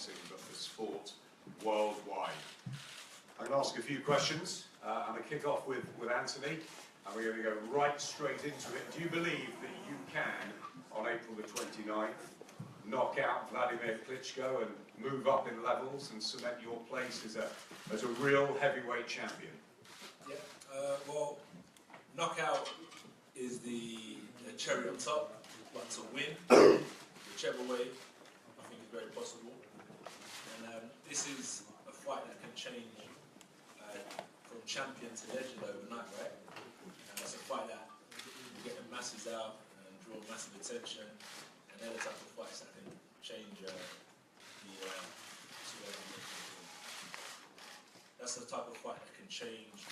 boxing, but for sport worldwide. I'm going to ask a few questions. I'm going to kick off with Anthony, and we're going to go right straight into it. Do you believe that you can, on April the 29th, knock out Vladimir Klitschko and move up in levels and cement your place as a real heavyweight champion? Yeah, well, knockout is the cherry on top, but to win, whichever way, I think is very possible. And this is a fight that can change from champion to legend overnight, right? And it's a fight that will get the masses out and draw massive attention, and they're the type of fights that can change the that's the type of fight that can change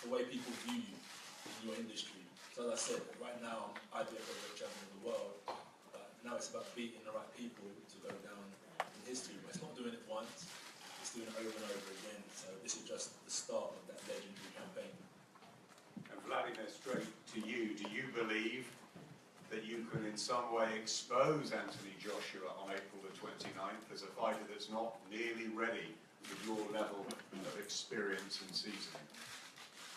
the way people view you in your industry. So as I said, right now I'm IBF heavyweight champion of the world, but now it's about beating the right people to go down in history. But it's not doing it once, it's doing it over and over again. So this is just the start of that legendary campaign. And Vladimir, straight to you, do you believe that you can in some way expose Anthony Joshua on April the 29th as a fighter that's not nearly ready with your level of experience and seasoning?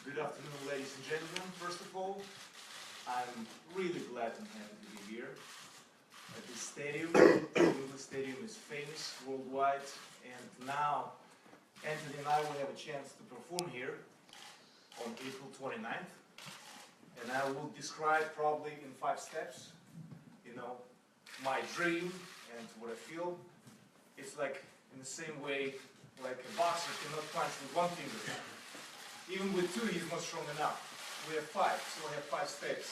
Good afternoon, ladies and gentlemen. First of all, I'm really glad and happy to be here at this stadium. The stadium is famous worldwide, and now Anthony and I will have a chance to perform here on April 29th. And I will describe probably in 5 steps, you know, my dream and what I feel. It's like in the same way, like a boxer cannot punch with 1 finger. Even with 2, he's not strong enough. We have 5, so I have 5 steps.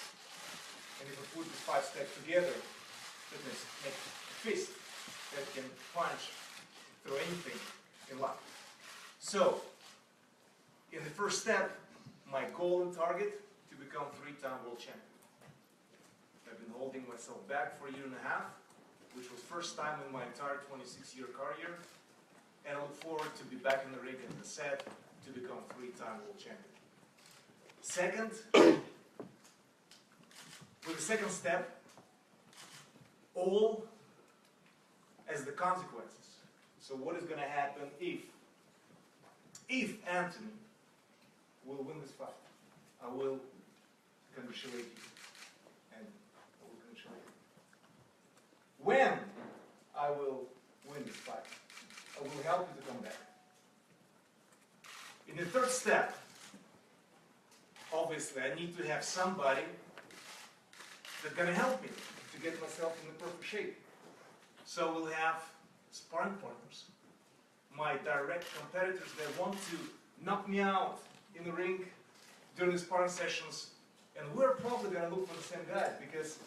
And if I put these 5 steps together, that means make a fist that can punch through anything in life. So, in the first step, my goal and target, to become 3-time world champion. I've been holding myself back for a year and a half, which was first time in my entire 26-year career, and I look forward to be back in the ring and the set to become 3-time world champion. Second, with the second step, all as the consequences. So what is going to happen if Anthony will win this fight? I will congratulate you, and I will congratulate you. When I will win this fight, I will help you to come back. In the third step, obviously I need to have somebody that's going to help me to get myself in the perfect shape. So we'll have sparring partners, my direct competitors that want to knock me out in the ring during the sparring sessions, and we're probably going to look for the same guy, because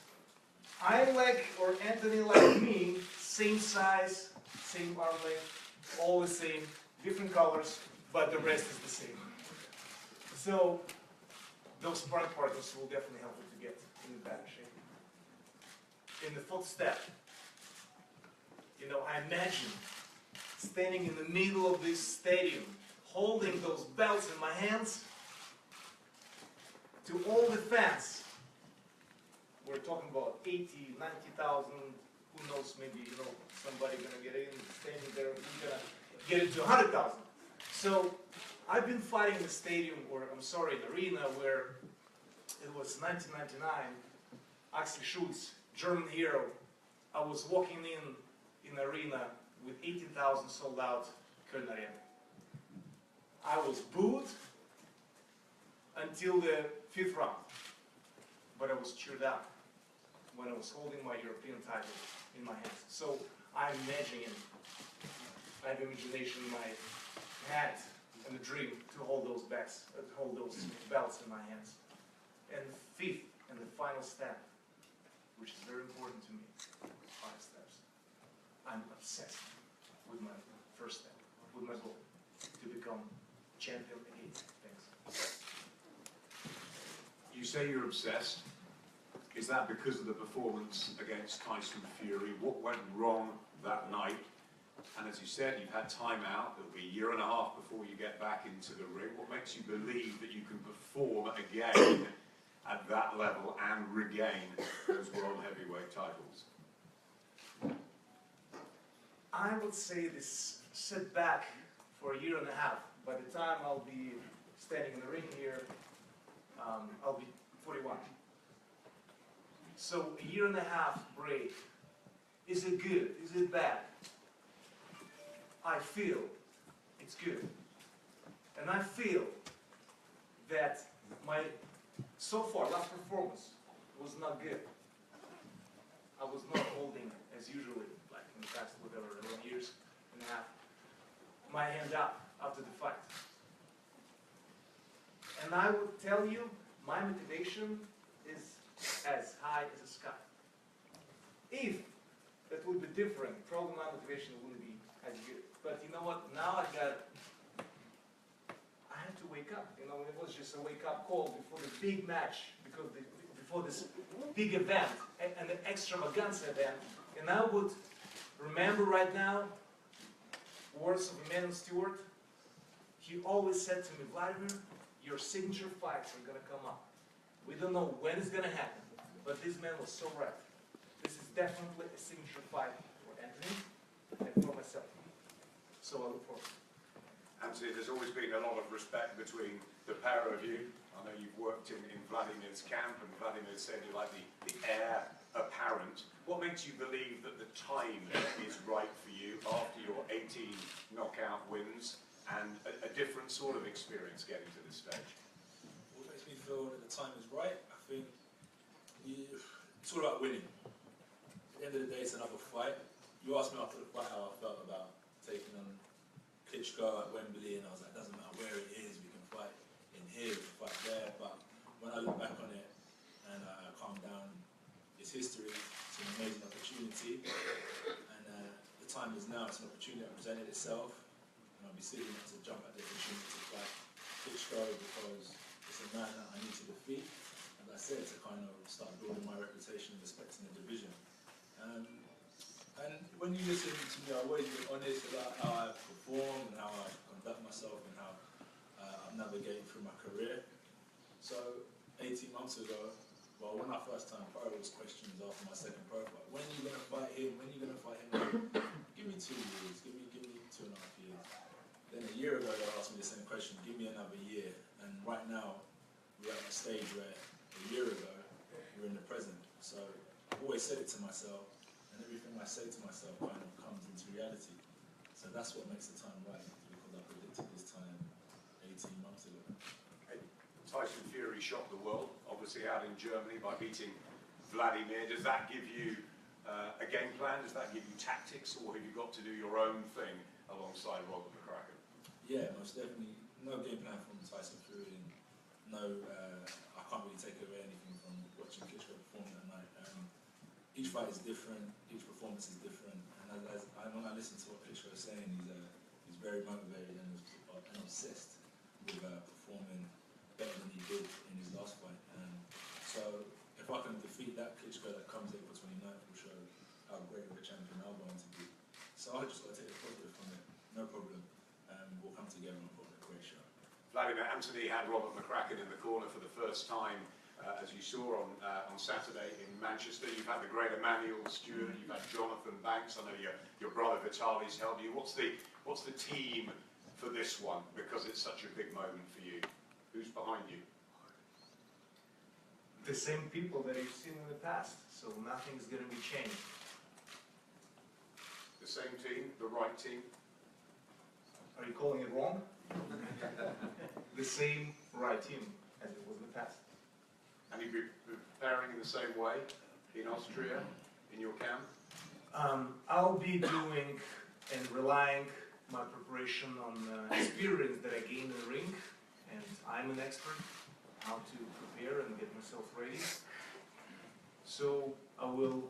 I'm like, or Anthony like me, same size, same arm length, all the same, different colors, but the rest is the same. So those sparring partners will definitely help me to get in better shape. In the fourth step, you know, I imagine standing in the middle of this stadium, holding those belts in my hands, to all the fans. We're talking about 80, 90,000, who knows, maybe, you know, somebody gonna get in, standing there, we're gonna get it to 100,000. So, I've been fighting in the stadium, or I'm sorry, the arena, where it was 1999, Axel Schulz, German hero. I was walking in the arena with 18,000 sold out Köln Arena. I was booed until the 5th round, but I was cheered up when I was holding my European title in my hands. So I'm imagining, I have imagination in my head and the dream to hold those belts in my hands. And the 5th and the final step, which is very important to me, 5 steps. I'm obsessed with my first step, with my goal to become champion again. Thanks. You say you're obsessed. Is that because of the performance against Tyson Fury? What went wrong that night? And as you said, you've had time out. It'll be a year and a half before you get back into the ring. What makes you believe that you can perform again at that level and regain those world heavyweight titles? I would say this setback for a year and a half. By the time I'll be standing in the ring here, I'll be 41. So a year and a half break, is it good? Is it bad? I feel it's good. And I feel that my, so far, last performance was not good. I was not holding as usually, like in the past, whatever, 1 years and a half, my hand up after the fight. And I would tell you, my motivation is as high as the sky. If that would be different, probably my motivation wouldn't be as good. But you know what, now I had to wake up. You know, it was just a wake-up call before the big match, because before this big event, and an extravaganza event. And I would remember right now words of Emmanuel Stewart. He always said to me, Vladimir, your signature fights are going to come up. We don't know when it's going to happen, but this man was so right. This is definitely a signature fight for Anthony and for myself. So I look forward. Anthony, there's always been a lot of respect between the pair of you. I know you've worked in Vladimir's camp, and Vladimir said you like the heir apparent. What makes you believe that the time is right for you after your 18 knockout wins and a different sort of experience getting to this stage? What makes me feel that the time is right? I think it's all about winning. At the end of the day, it's another fight. You asked me after the fight how I felt about taking on Klitschko at Wembley, and I was like, doesn't matter where it is, we can fight in here, we can fight there. But when I look back on it and I calm down, it's history, it's an amazing opportunity, and the time is now. It's an opportunity that presented itself, and I'll be silly not to jump at the opportunity to fight Klitschko, because it's a man that I need to defeat, as I said, to kind of start building my reputation and respect in the division. And when you listen to me, I've always been honest about how I perform and how I conduct myself and how I'm navigating through my career. So 18 months ago, well, when I first turned pro, it was questions after my second pro fight. When are you going to fight him? When are you going to fight him? Give me 2 years. Give me 2.5 years. Then a year ago, they asked me the same question. Give me another year. And right now, we're at a stage where a year ago, we're in the present. So I've always said it to myself, and everything I say to myself kind of comes into reality. So that's what makes the time right, because I predicted this time 18 months ago. Tyson Fury shocked the world, obviously out in Germany by beating Vladimir. Does that give you a game plan? Does that give you tactics, or have you got to do your own thing alongside Robert McCracken? Yeah, most definitely. No game plan from Tyson Fury, and no, I can't really take away anything from watching Klitschko perform that night. Each fight is different, each performance is different, and when I listen to what Klitschko is saying, he's very motivated and obsessed with performing better than he did in his last fight. So if I can defeat that Klitschko that comes April 29th, will show how great of a champion I'm going to be. So I just got to take the positive from it, no problem. We'll come together and put on a great show. Vladimir, Anthony had Robert McCracken in the corner for the first time, as you saw on Saturday in Manchester. You've had the great Emmanuel Stewart, you've had Jonathan Banks. I know your brother Vitaly's helped you. What's the team for this one? Because it's such a big moment for you. Who's behind you? The same people that you've seen in the past, so nothing's going to be changed. The same team, the right team? Are you calling it wrong? The same right team as it was in the past. And you've been preparing in the same way in Austria, in your camp? I'll be doing and relying my preparation on experience that I gained in the ring, and I'm an expert how to prepare and get myself ready. So I will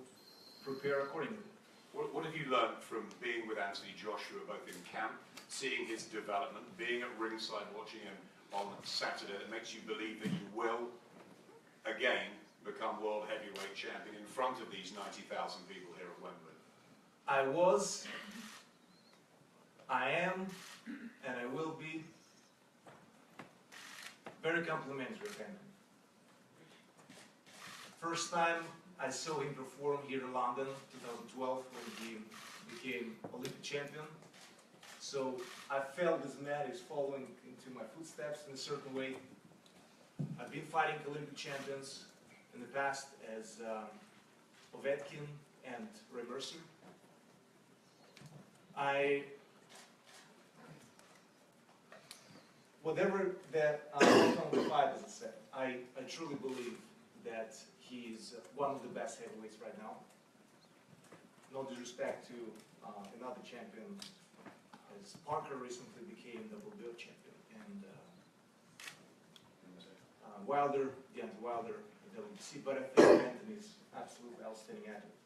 prepare accordingly. What have you learned from being with Anthony Joshua, both in camp, seeing his development, being at ringside watching him on Saturday, that makes you believe that you will again become world heavyweight champion in front of these 90,000 people here at Wembley? I was, I am, and I will be very complimentary of him. First time I saw him perform here in London, 2012, when he became Olympic champion. So I felt this man is following into my footsteps in a certain way. I've been fighting Olympic champions in the past as Povetkin and Ray Mercer. Whatever that outcome of the fight, as I said, I truly believe that he's one of the best heavyweights right now. No disrespect to another champion, as Parker recently became double belt champion, and Wilder, Deontay Wilder, in WBC, but I think Anthony's absolutely outstanding athlete.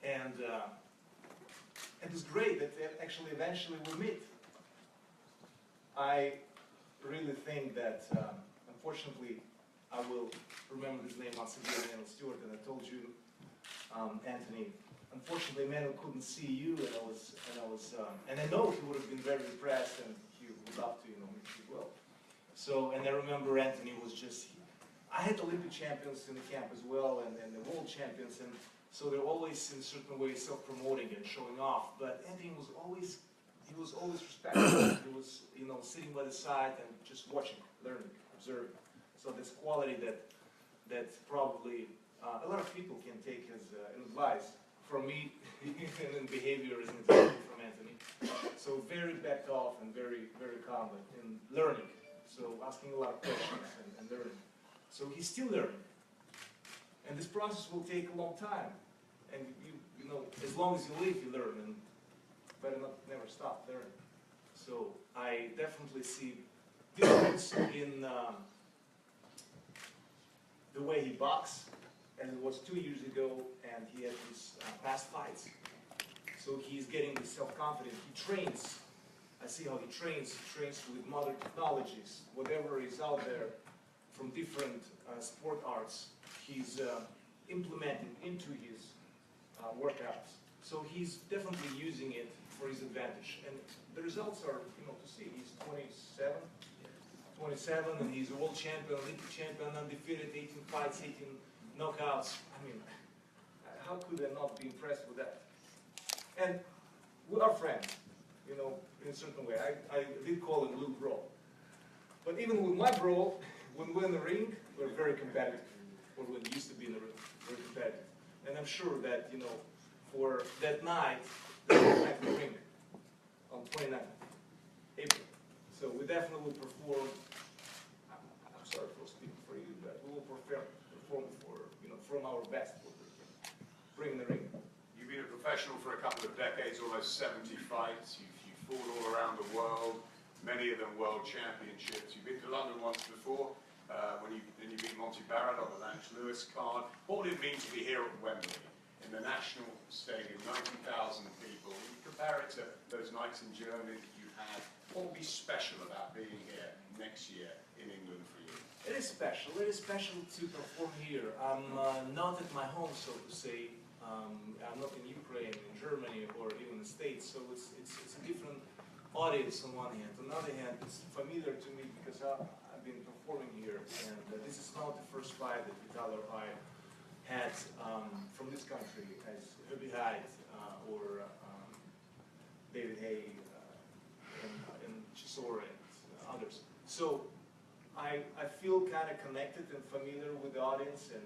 And it's great that actually eventually we'll meet. I really think that, unfortunately, I will remember his name once again, Manuel Stewart, and I told you, Anthony, unfortunately, Manuel couldn't see you, and I know he would have been very impressed, and he would love to, meet you as well. So, and I remember Anthony was just, I had Olympic champions in the camp as well, and the world champions, and so they're always in a certain way self-promoting and showing off, but Anthony was always, respectful. He was, sitting by the side and just watching, learning, observing. So this quality that probably a lot of people can take as an advice from me and in behavior as an example from Anthony. So very backed off and very, very calm in learning. So asking a lot of questions and learning. So he's still learning. And this process will take a long time. And as long as you live, you learn, and better not never stop learning. So I definitely see difference in the way he boxes, and it was 2 years ago, and he had his past fights. So he's getting this self-confidence. He trains. I see how he trains. He trains with modern technologies. Whatever is out there from different sport arts, he's implementing into his workouts. So he's definitely using it for his advantage. And the results are, to see. He's 27, and he's a world champion, Olympic champion, undefeated, 18 fights, 18 knockouts. I mean, how could I not be impressed with that? And we are friends, in a certain way. I did call him Little Bro. But even with my bro, when we're in the ring, we're very competitive. Or when we used to be in the ring, very competitive. And I'm sure that, for that night, in the ring, on 29th April. So we definitely will perform. I'm sorry for speaking for you, but we will perform for, from our best. Bring the ring. You've been a professional for a couple of decades, almost 70 fights. You've fought all around the world, many of them world championships. You've been to London once before, when you beat Monty Barrett on the Lance Lewis card. What would it mean to be here at Wembley, in the National Stadium, 90,000 people? You compare it to those nights in Germany that you had. What would be special about being here next year in England for you? It is special. It is special to perform here. I'm not at my home, so to say. I'm not in Ukraine, in Germany, or even the States. So it's a different audience on one hand. On the other hand, it's familiar to me because I've been performing here, and this is not the first fight that Vital or I had from this country, as Herbie Hyde or David Hay and Chisora and others. So I feel kind of connected and familiar with the audience, and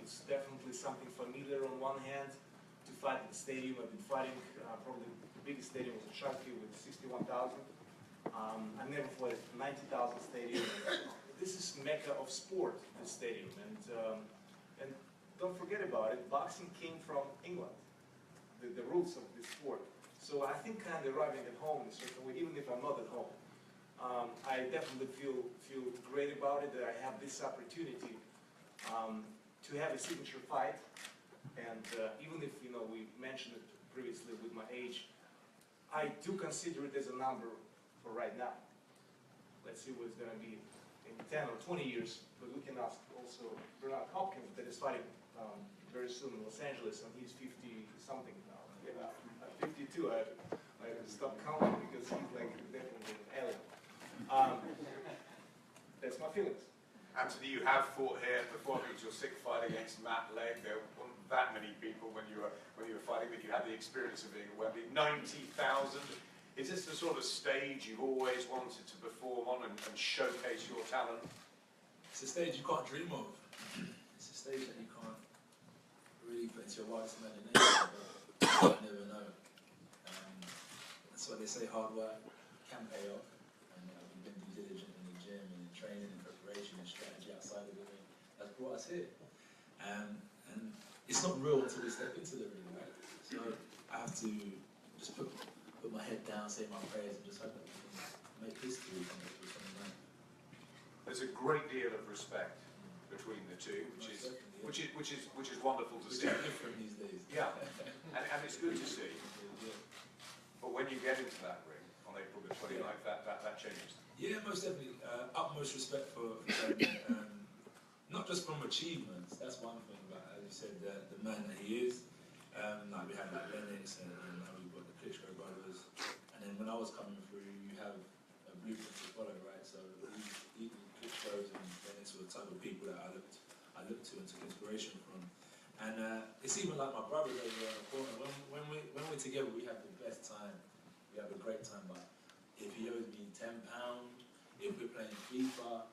it's definitely something familiar on one hand to fight at the stadium. I've been fighting probably the biggest stadium was in Sharky with 61,000. I never fought at 90,000 stadium. This is mecca of sport, this stadium, and don't forget about it. Boxing came from England, the roots of this sport. So I think kind of arriving at home in a certain way, even if I'm not at home. I definitely feel great about it, that I have this opportunity to have a signature fight. And even if, we mentioned it previously with my age, I do consider it as a number for right now. Let's see what it's going to be in 10 or 20 years. But we can ask also Bernard Hopkins, that is fighting very soon in Los Angeles, and he's 50-something now. Yeah, I'm 52. I stopped counting because he's like definitely an alien. That's my feelings. Anthony, you have fought here before. It was your 6th fight against Matt Legg. There weren't that many people when you were fighting, but you had the experience of being at Wembley. 90,000. Is this the sort of stage you've always wanted to perform on and showcase your talent? It's a stage you can't dream of. It's a stage that you can't really put into your wildest imagination, but you never know. That's why they say hard work can pay off. And we've been due diligent in the gym and in training and preparation and strategy outside of the ring. That's brought us here. And it's not real until we step into the ring, right? So I have to just put my head down, say my prayers, and just hope that we can make history from April 29th. There's a great deal of respect between the two, which is wonderful to see. Which is different these days. Yeah, and it's good to see. Yeah. But when you get into that ring on April the 29th, that changes. Yeah, most definitely. Utmost respect for Tony. Not just from achievements, that's one thing, but as you said, the man that he is. Like we had like Lennox and now we've got the Klitschko brothers. And then when I was coming through, you have a blueprint to follow, right? So even Klitschko's and Lennox were the type of people that I looked to and took inspiration from. And it's even like my brothers over there in the corner. When we're together, we have the best time. We have a great time. But if he owes me £10, if we're playing FIFA,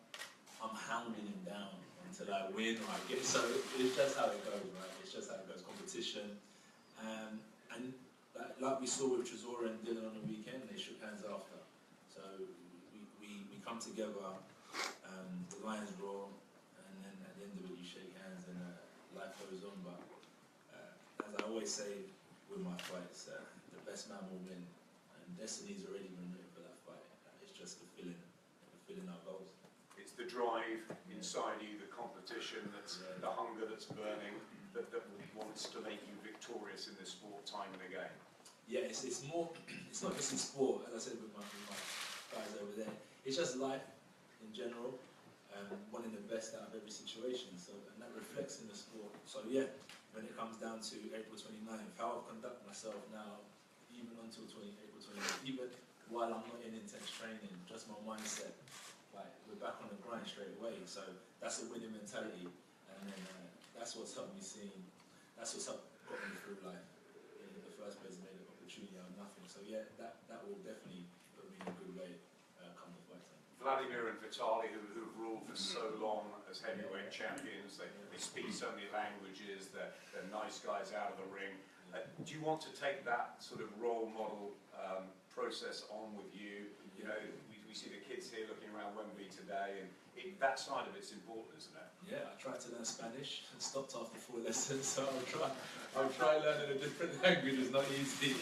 I'm hounding him down until I win or I get. So it's just how it goes, right? It's just how it goes. Competition. And like we saw with Trezor and Dylan on the weekend, they shook hands after. So we come together, the lions roar, and then at the end of it you shake hands and life goes on. But as I always say with my fights, the best man will win, and destiny's already been written for that fight. It's just fulfilling our goals. It's the drive inside you, the competition, the hunger that's burning, that wants to make you victorious in this sport, time and again. Yeah, it's more. It's not just in sport, as I said with my guys over there. It's just life in general, wanting the best out of every situation. So, and that reflects in the sport. So yeah, when it comes down to April 29th, how I've conducted myself now, even until April 29th, even while I'm not in intense training, just my mindset. Like we're back on the grind straight away. So that's a winning mentality, and then that's what's helped me see. That's what's got me through life. In the first place, I made an opportunity out of nothing. So yeah, that will definitely put me in a good way come the fight time. Vladimir and Vitaly, who've ruled for so long as heavyweight champions, they speak so many languages, they're nice guys out of the ring. Do you want to take that sort of role model process on with you? You know, we see the kids here looking around Wembley today, and that side of it's important, isn't it? Yeah, I tried to learn Spanish and stopped after 4 lessons, so I'll try learning a different language. It's not easy.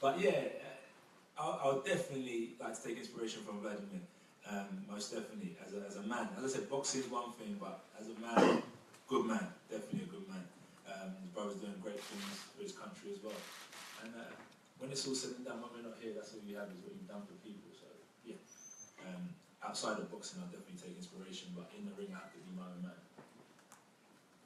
But yeah, I'll definitely like to take inspiration from Vladimir. Most definitely, as a man. As I said, boxing is one thing, but as a man, good man, definitely a good man. His brother's doing great things for his country as well. And when it's all said and done, when we're not here, that's all you have is what you've done for people. So yeah, outside of boxing, I'll definitely take inspiration, but in the ring, I have to be my own man.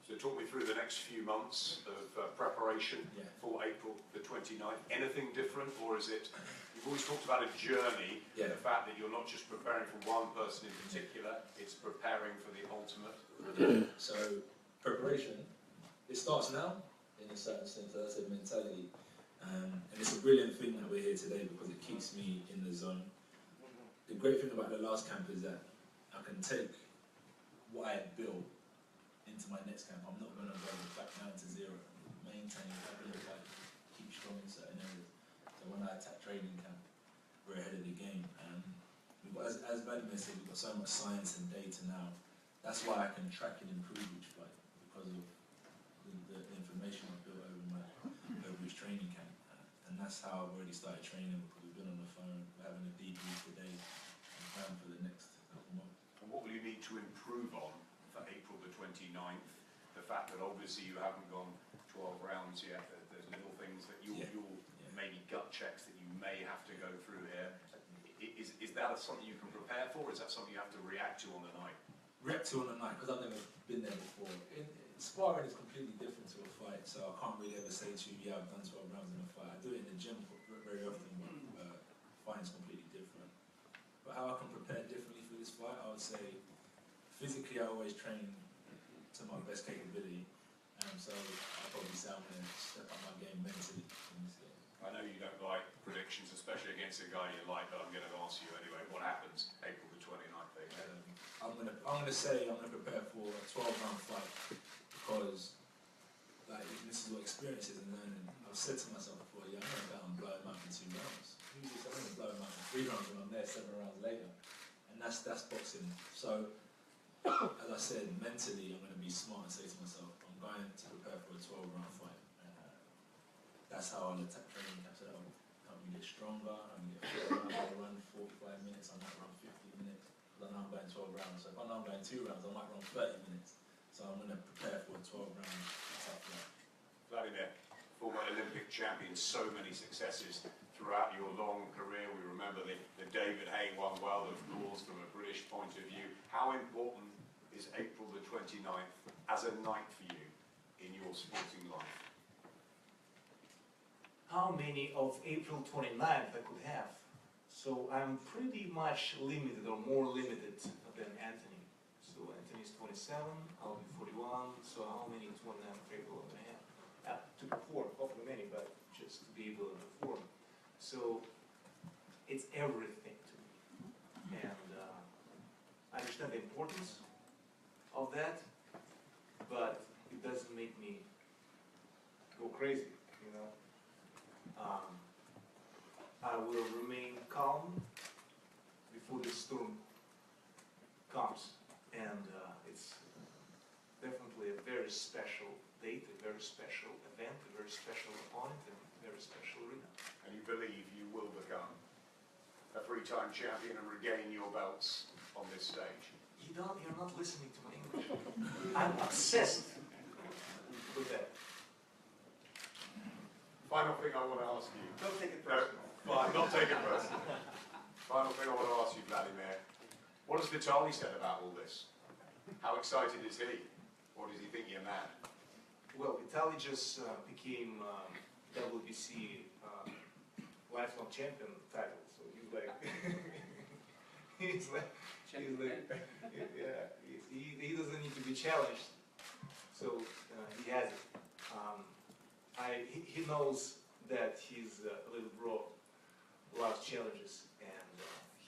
So talk me through the next few months of preparation for April the 29th. Anything different, or is it, you've always talked about a journey, the fact that you're not just preparing for one person in particular, it's preparing for the ultimate. So preparation, it starts now, in a certain sense, as I said, mentality. And it's a brilliant thing that we're here today because it keeps me in the zone. The great thing about the last camp is that I can take what I built into my next camp. I'm not going to go back down to zero. Maintain, keep strong in certain areas. So when I attack training camp, we're ahead of the game. We've got, as Vladimir said, we've got so much science and data now. That's why I can track and improve each fight, because of the information I've built over each training camp. And that's how I've already started training, because we've been on the phone, we're having a debrief today, and plan for the next month. And what will you need to improve on for April the 29th? The fact that obviously you haven't gone 12 rounds yet, there's little things that you'll maybe gut checks that you may have to go through here. Is that something you can prepare for, or is that something you have to react to on the night? React to on the night, because I've never been there before. Sparring is completely different to a fight, so I can't really ever say to you, yeah, I've done 12 rounds in a fight. I do it in the gym very often, but fighting's completely different. But how I can prepare differently for this fight, I would say, physically I always train to my best capability. so I'll probably say I'm going to step up my game mentally in this game. I know you don't like predictions, especially against a guy you like, but I'm going to ask you anyway. What happens April the 29th? I'm gonna say I'm gonna prepare for a 12-round fight because like this is what experience is and learning. I've said to myself before, yeah, I'm gonna go and blow him out in 2 rounds. Usually I'm gonna blow him out in 3 rounds when I'm there 7 rounds later, and that's boxing. So as I said, mentally I'm gonna be smart and say to myself, I'm going to prepare for a 12-round fight. That's how I'll attack training camps. So that'll help me get stronger. I'm gonna get fitter. I'm gonna run 45 minutes. I might run 50 minutes. I know I'm going 12 rounds, so if I know I'm going 2 rounds, I might run 30 minutes. So I'm going to prepare for a 12-round tough fight. Vladimir, former Olympic champion, so many successes throughout your long career. We remember the David Hay one well, of course, from a British point of view. How important is April the 29th as a night for you in your sporting life? How many of April 29th I could have? So I'm pretty much limited, or more limited than Anthony. So Anthony's 27, I'll be 41, so how many 29th of April am I going to have? To perform, hopefully many, but just to be able to perform. So it's everything to me. And I understand the importance of that, but it doesn't make me go crazy, you know. I will remain calm before the storm comes, and it's definitely a very special date, a very special event, a very special opponent, and a very special arena. And you believe you will become a 3-time champion and regain your belts on this stage? You're not listening to my English. I'm obsessed with that. Final thing I want to ask you. Don't take it personal. Fine, not take it personal. Final thing I want to ask you, Vladimir. What has Vitaly said about all this? How excited is he? Or does he think you're mad? Well, Vitaly just became WBC lifelong champion title, so he's like, yeah, he doesn't need to be challenged, so he has it. He knows that his little bro loves challenges, and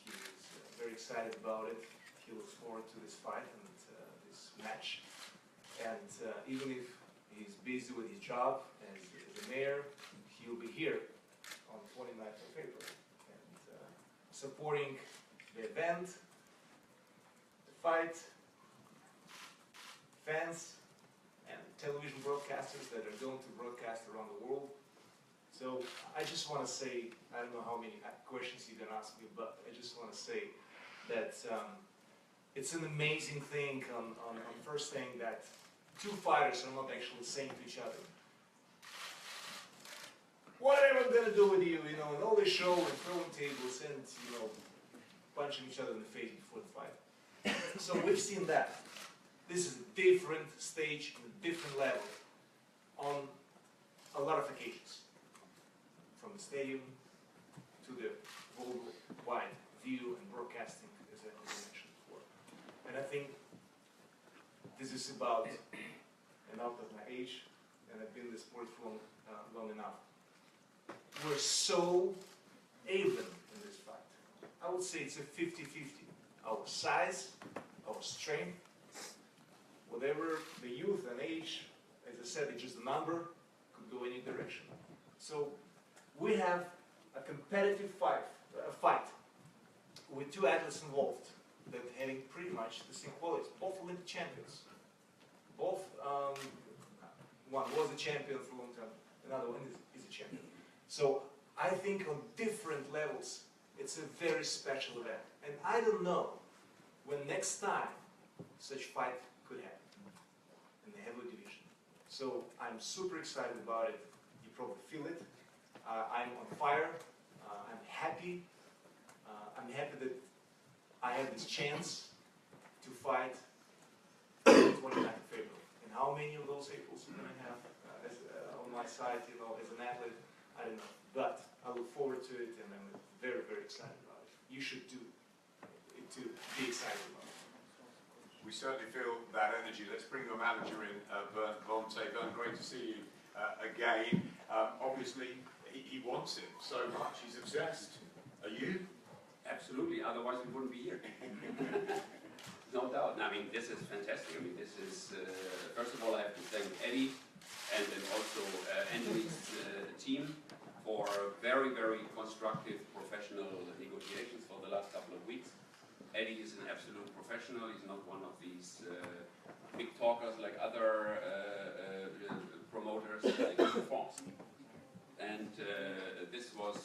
he is very excited about it. He looks forward to this fight and this match. And even if he's busy with his job as a mayor, he'll be here on 29th of April and supporting the event, the fight, fans, and television broadcasters that are going to broadcast around the world. So I just want to say, I don't know how many questions you're going to ask me, but I just want to say that it's an amazing thing on first thing that 2 fighters are not actually saying to each other, what am I going to do with you, you know, and all this show and throwing tables and, you know, punching each other in the face before the fight. So we've seen that. This is a different stage and a different level on a lot of occasions. From the stadium to the worldwide view and broadcasting, as I mentioned before. And I think this is about enough of my age, and I've been in the sport for long enough. We're so even in this fight. I would say it's a 50-50. Our size, our strength, whatever the youth and age, as I said, it's just a number, could go any direction. So we have a competitive fight with 2 athletes involved that having pretty much the same qualities, both Olympic champions. Both, one was a champion for a long time, another one is a champion. So I think on different levels, it's a very special event. And I don't know when next time such fight could happen in the heavyweight division. So I'm super excited about it. You probably feel it. I'm on fire. I'm happy. I'm happy that I have this chance to fight on 29th of April. And how many of those Aprils I'm going to have on my side, you know, as an athlete, I don't know. But I look forward to it, and I'm very, very excited about it. You should do it to be excited about it. We certainly feel that energy. Let's bring your manager in, Bernd Conte. Bernd, great to see you again. Obviously, he wants it so much. He's obsessed. Are you? Absolutely, otherwise we wouldn't be here. No doubt. I mean, this is fantastic. I mean, this is, first of all, I have to thank Eddie and then also Anthony's team for very, very constructive professional negotiations for the last couple of weeks. Eddie is an absolute professional. He's not one of these big talkers like other promoters. He performs. And this was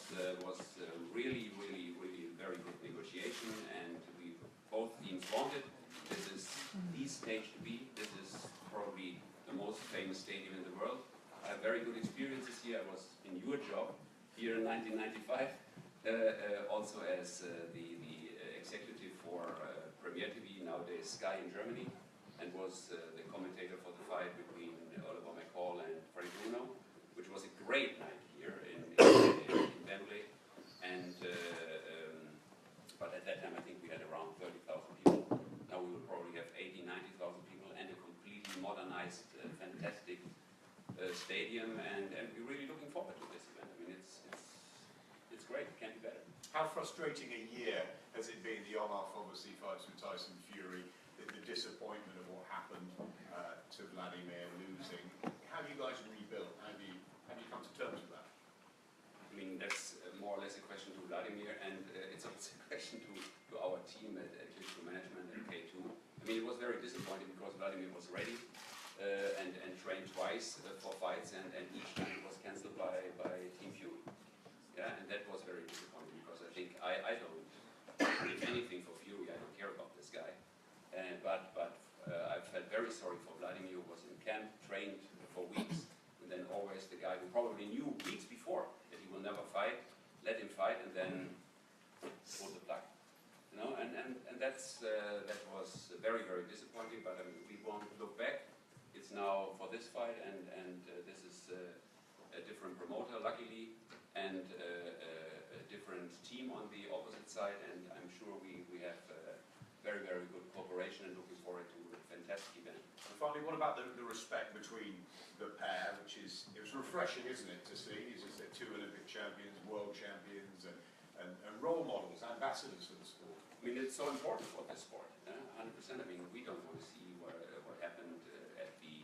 really, really, really a very good negotiation, and we both teams wanted. This is the stage to be. This is probably the most famous stadium in the world. I have very good experiences here. I was in your job here in 1995, also as the executive for Premier TV, nowadays Sky in Germany, and was the commentator for the fight between Oliver McCall and Freddie Bruno, which was a great night here in Wembley. And but at that time I think we had around 30,000 people. Now we will probably have 80,000, 90,000 people and a completely modernized, fantastic stadium, and we're really looking forward to this event. I mean, it's great. It can't be better. How frustrating a year has it been? The on-off, obviously, fights with Tyson Fury, the disappointment of what happened to Vladimir losing. How do you guys rebuild? How do you come to terms with that? I mean, that's more or less a question to Vladimir, and it's also a question to our team at Klitschko Management and K2. I mean, it was very disappointing because Vladimir was ready and trained twice for fights, and each time it was cancelled by Team Fury. Yeah, and that was very disappointing because I think I don't, if anything, for Fury. I don't care about this guy. But I felt very sorry for Vladimir, who was in camp, trained for weeks, and then always the guy who probably knew weeks before that he will never fight, let him fight, and then pull the plug. You know, and that was very, very disappointing. But I mean, we want to look back. It's now for this fight, and this is a different promoter, luckily, and a different team on the opposite side, and I'm sure we have very, very good cooperation and looking forward to a fantastic event. And finally, what about the respect between the pair, which is, it was refreshing, isn't it, to see? As you said, two Olympic champions, world champions, and role models, ambassadors for the sport. I mean, it's so important for this sport, 100%. I mean, we don't want to see what happened at the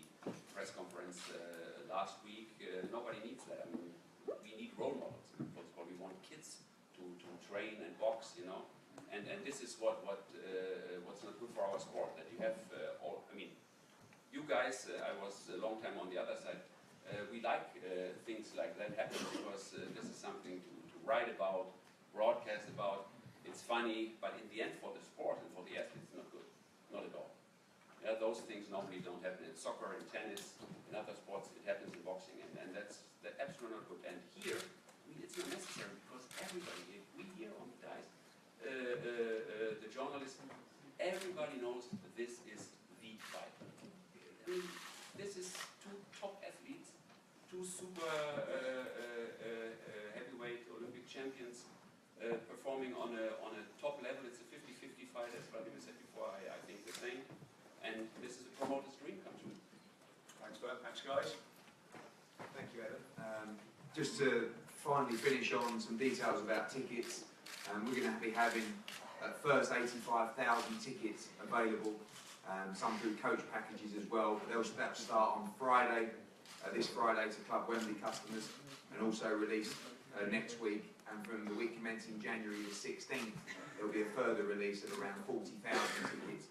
press conference last week. Nobody needs that. I mean, we need role models for the sport. We want kids to train and box, you know. And this is what's not good for our sport, that you have all. I mean, you guys, I was a long time on the other side. We like things like that happening because this is something to write about, broadcast about. It's funny, but in the end, for the sport and for the athletes, it's not good, not at all. Yeah, those things normally don't happen in soccer, in tennis, in other sports. It happens in boxing, and that's absolutely not good. And here, I mean, it's not necessary because everybody, we here on the dice, the journalists, everybody knows that this is the fight. I mean, this is two top athletes, two super heavyweight Olympic champions performing on a top level. It's a 50-50 fight, as Vladimir said before. I think the same. And this is a promoter's dream come true. Thanks, Bert. Thanks, guys. Thank you, Adam. Just to finally finish on some details about tickets, we're going to be having first 85,000 tickets available, some through coach packages as well. They'll start on Friday, this Friday, to Club Wembley customers, and also released next week. And from the week commencing January the 16th, there'll be a further release of around 40,000 tickets.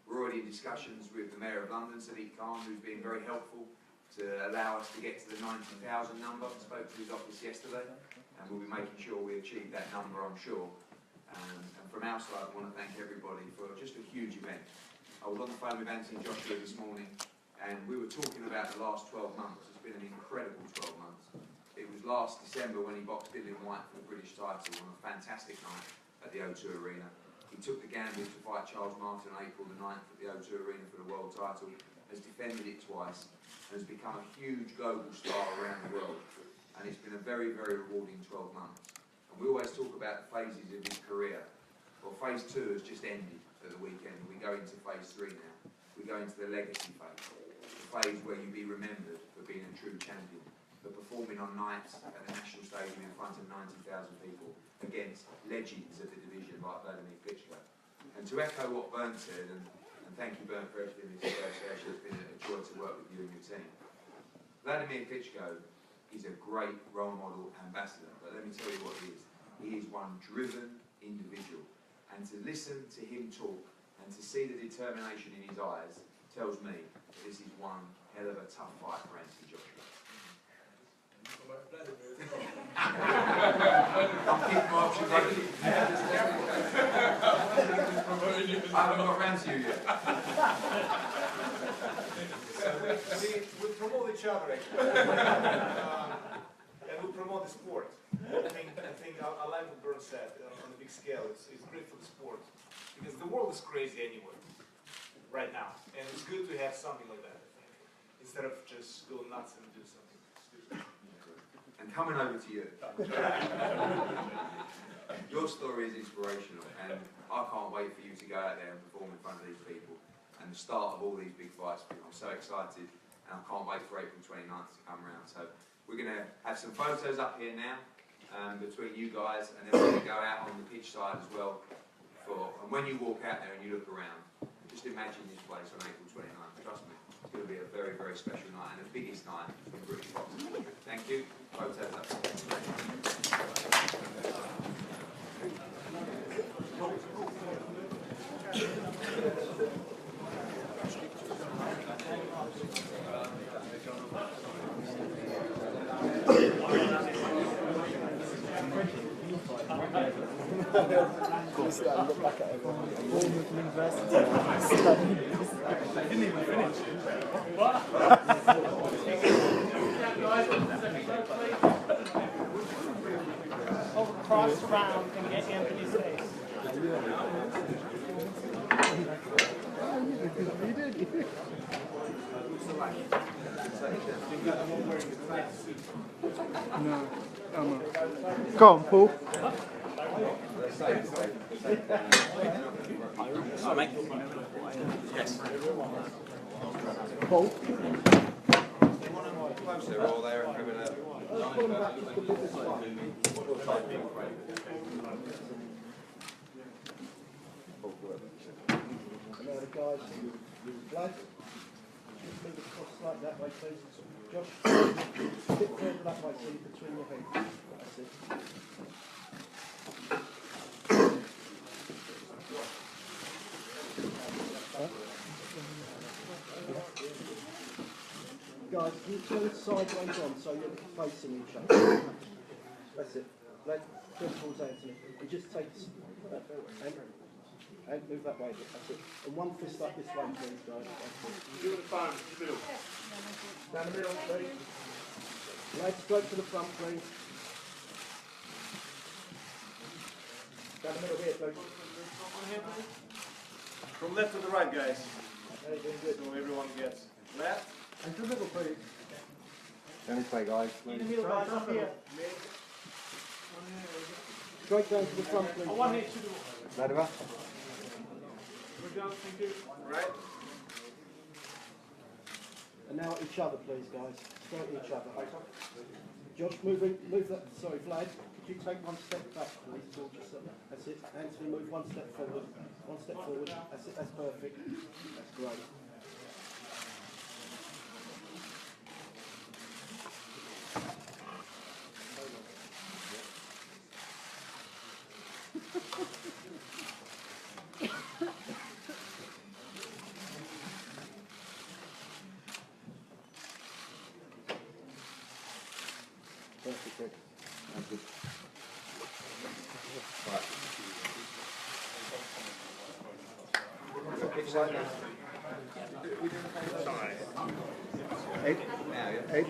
We're already in discussions with the Mayor of London, Sadiq Khan, who's been very helpful to allow us to get to the 90,000 number. I spoke to his office yesterday, and we'll be making sure we achieve that number, I'm sure. And from our side, I want to thank everybody for just a huge event. I was on the phone with Anthony Joshua this morning, and we were talking about the last 12 months. It's been an incredible 12 months. It was last December when he boxed Dillian White for the British title on a fantastic night at the O2 Arena. He took the gamble to fight Charles Martin on April the 9th at the O2 Arena for the world title, has defended it twice, and has become a huge global star around the world. And it's been a very, very rewarding 12 months. And we always talk about the phases of his career. Well, phase 2 has just ended. at the weekend. We go into phase 3 now. We go into the legacy phase, the phase where you be remembered for being a true champion, for performing on nights at the National Stadium in front of 90,000 people against legends of the division like Vladimir Klitschko. And to echo what Bernd said, and thank you Bernd for everything in this association, it's been a joy to work with you and your team. Vladimir Klitschko is a great role model ambassador, but let me tell you what he is. He is one driven individual, and to listen to him talk and to see the determination in his eyes tells me that this is one hell of a tough fight for Anthony Joshua. I'm keeping my options open. I haven't got round to you yet. We promote each other actually. And we promote the sport. I think I like what Bernd said on a big scale. It's great for the sport. Because the world is crazy anyway, right now. And it's good to have something like that, I think. Instead of just go nuts and do something stupid. And coming over to you. Your story is inspirational, and I can't wait for you to go out there and perform in front of these people and the start of all these big fights. I'm so excited, and I can't wait for April 29th to come around. So we're going to have some photos up here now between you guys, and then we're going to go out on the pitch side as well. And when you walk out there and you look around, just imagine this place on April 29th. Trust me, it's going to be a very, very special night and the biggest night in British boxing history. Thank you. Photos up. Look back at everyone. Bournemouth University. They didn't even finish. Hold Christ around and get Anthony's face. You did. No. Oh no. Go on, Paul. Yes. Paul. They're all there and having a And now the guys, Vlad, just move across like that way, please. Josh, a bit further that way, so you're between your feet. That's it. Guys, can you turn it sideways on so you're facing each other? That's it. Let just towards Anthony. You just take and move that way. That's it. And one fist up this way, please, guys. That's it. Give it a phone, middle. Down the middle, ready? Legs straight to the front, please. Down the middle here, please. From left to the right, guys. Very good. So everyone gets left. And to the middle, please. Down this way, guys. In the middle, guys, up here. Straight down to the front, please. I want here to do. Vladimir. We're done, thank you. Right. And now each other, please, guys. Straight at each other. Josh, move that. Sorry, Vlad. Could you take one step back, please, towards yourself? That's it. Anthony, move one step forward. One step forward. That's it. That's perfect. That's great. Perfect, Greg. That's good. Right. Pitch side now. Eight. Now, yeah. Eight.